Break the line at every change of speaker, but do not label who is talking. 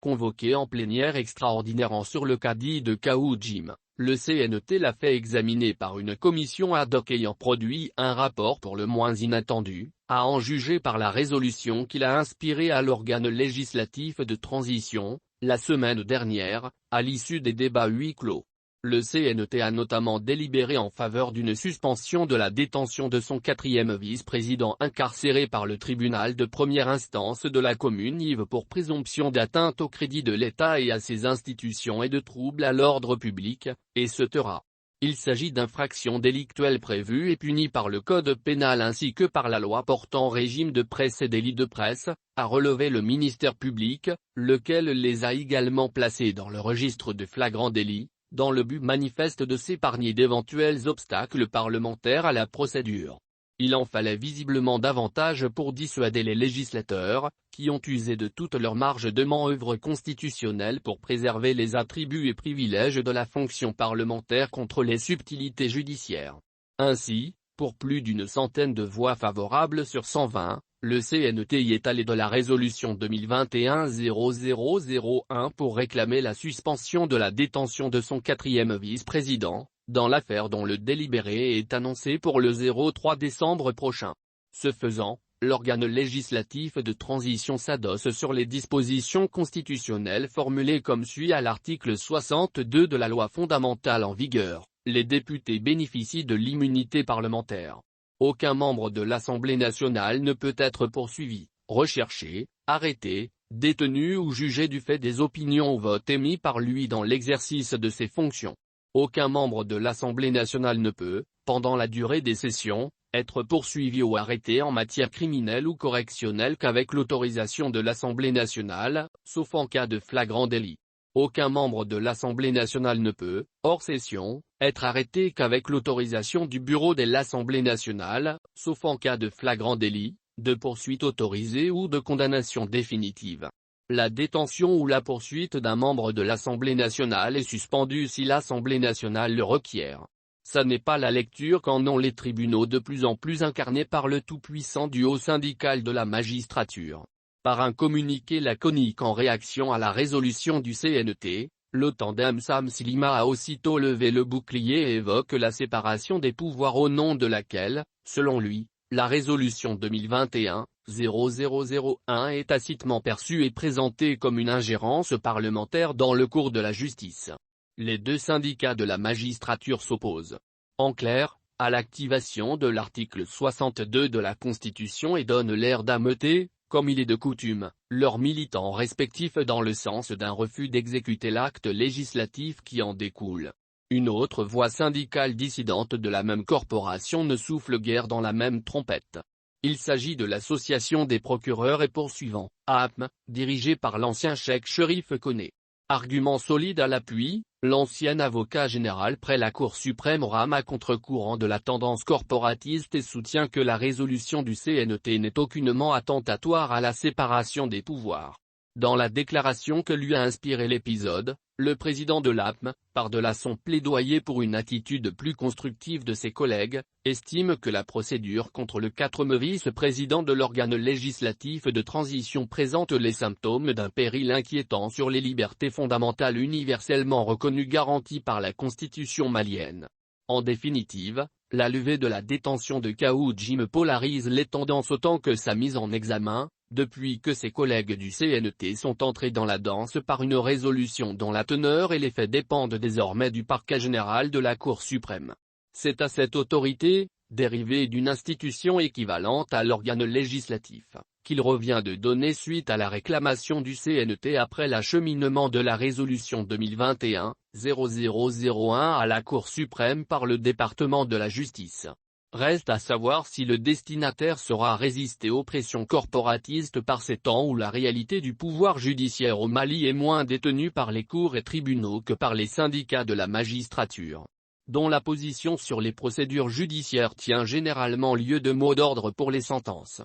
Convoqué en plénière extraordinaire sur le caddie de Khaoujim, le CNT l'a fait examiner par une commission ad hoc ayant produit un rapport pour le moins inattendu, à en juger par la résolution qu'il a inspirée à l'organe législatif de transition, la semaine dernière, à l'issue des débats huis clos. Le CNT a notamment délibéré en faveur d'une suspension de la détention de son quatrième vice-président incarcéré par le tribunal de première instance de la commune Yves pour présomption d'atteinte au crédit de l'État et à ses institutions et de trouble à l'ordre public, et se taira. Il s'agit d'infractions délictuelles prévues et punies par le code pénal ainsi que par la loi portant régime de presse et délit de presse, a relevé le ministère public, lequel les a également placés dans le registre de flagrants délits, dans le but manifeste de s'épargner d'éventuels obstacles parlementaires à la procédure. Il en fallait visiblement davantage pour dissuader les législateurs, qui ont usé de toute leur marge de manœuvre constitutionnelle pour préserver les attributs et privilèges de la fonction parlementaire contre les subtilités judiciaires. Ainsi, pour plus d'une centaine de voix favorables sur 120, le CNT y est allé de la résolution 2021-0001 pour réclamer la suspension de la détention de son quatrième vice-président, dans l'affaire dont le délibéré est annoncé pour le 03 décembre prochain. Ce faisant, l'organe législatif de transition s'adosse sur les dispositions constitutionnelles formulées comme suit à l'article 62 de la loi fondamentale en vigueur. Les députés bénéficient de l'immunité parlementaire. Aucun membre de l'Assemblée nationale ne peut être poursuivi, recherché, arrêté, détenu ou jugé du fait des opinions ou votes émis par lui dans l'exercice de ses fonctions. Aucun membre de l'Assemblée nationale ne peut, pendant la durée des sessions, être poursuivi ou arrêté en matière criminelle ou correctionnelle qu'avec l'autorisation de l'Assemblée nationale, sauf en cas de flagrant délit. Aucun membre de l'Assemblée nationale ne peut, hors session, être arrêté qu'avec l'autorisation du bureau de l'Assemblée nationale, sauf en cas de flagrant délit, de poursuite autorisée ou de condamnation définitive. La détention ou la poursuite d'un membre de l'Assemblée nationale est suspendue si l'Assemblée nationale le requiert. Ça n'est pas la lecture qu'en ont les tribunaux de plus en plus incarnés par le tout-puissant duo syndical de la magistrature. Par un communiqué laconique en réaction à la résolution du CNT, le tandem Sam Slima a aussitôt levé le bouclier et évoque la séparation des pouvoirs au nom de laquelle, selon lui, la résolution 2021-0001 est tacitement perçue et présentée comme une ingérence parlementaire dans le cours de la justice. Les deux syndicats de la magistrature s'opposent. En clair, à l'activation de l'article 62 de la Constitution et donnent l'air d'ameuter, comme il est de coutume, leurs militants respectifs dans le sens d'un refus d'exécuter l'acte législatif qui en découle. Une autre voix syndicale dissidente de la même corporation ne souffle guère dans la même trompette. Il s'agit de l'Association des procureurs et poursuivants, APM, dirigée par l'ancien cheikh Cherif Koné. Argument solide à l'appui, l'ancien avocat général près la Cour suprême rame à contre-courant de la tendance corporatiste et soutient que la résolution du CNT n'est aucunement attentatoire à la séparation des pouvoirs. Dans la déclaration que lui a inspiré l'épisode, le président de l'APM, par-delà son plaidoyer pour une attitude plus constructive de ses collègues, estime que la procédure contre le quatrième vice-président de l'organe législatif de transition présente les symptômes d'un péril inquiétant sur les libertés fondamentales universellement reconnues garanties par la Constitution malienne. En définitive, la levée de la détention de Khaoujim polarise les tendances autant que sa mise en examen, depuis que ses collègues du CNT sont entrés dans la danse par une résolution dont la teneur et l'effet dépendent désormais du parquet général de la Cour suprême. C'est à cette autorité, dérivée d'une institution équivalente à l'organe législatif, qu'il revient de donner suite à la réclamation du CNT après l'acheminement de la résolution 2021-0001 à la Cour suprême par le département de la justice. Reste à savoir si le destinataire saura résister aux pressions corporatistes par ces temps où la réalité du pouvoir judiciaire au Mali est moins détenue par les cours et tribunaux que par les syndicats de la magistrature, dont la position sur les procédures judiciaires tient généralement lieu de mot d'ordre pour les sentences.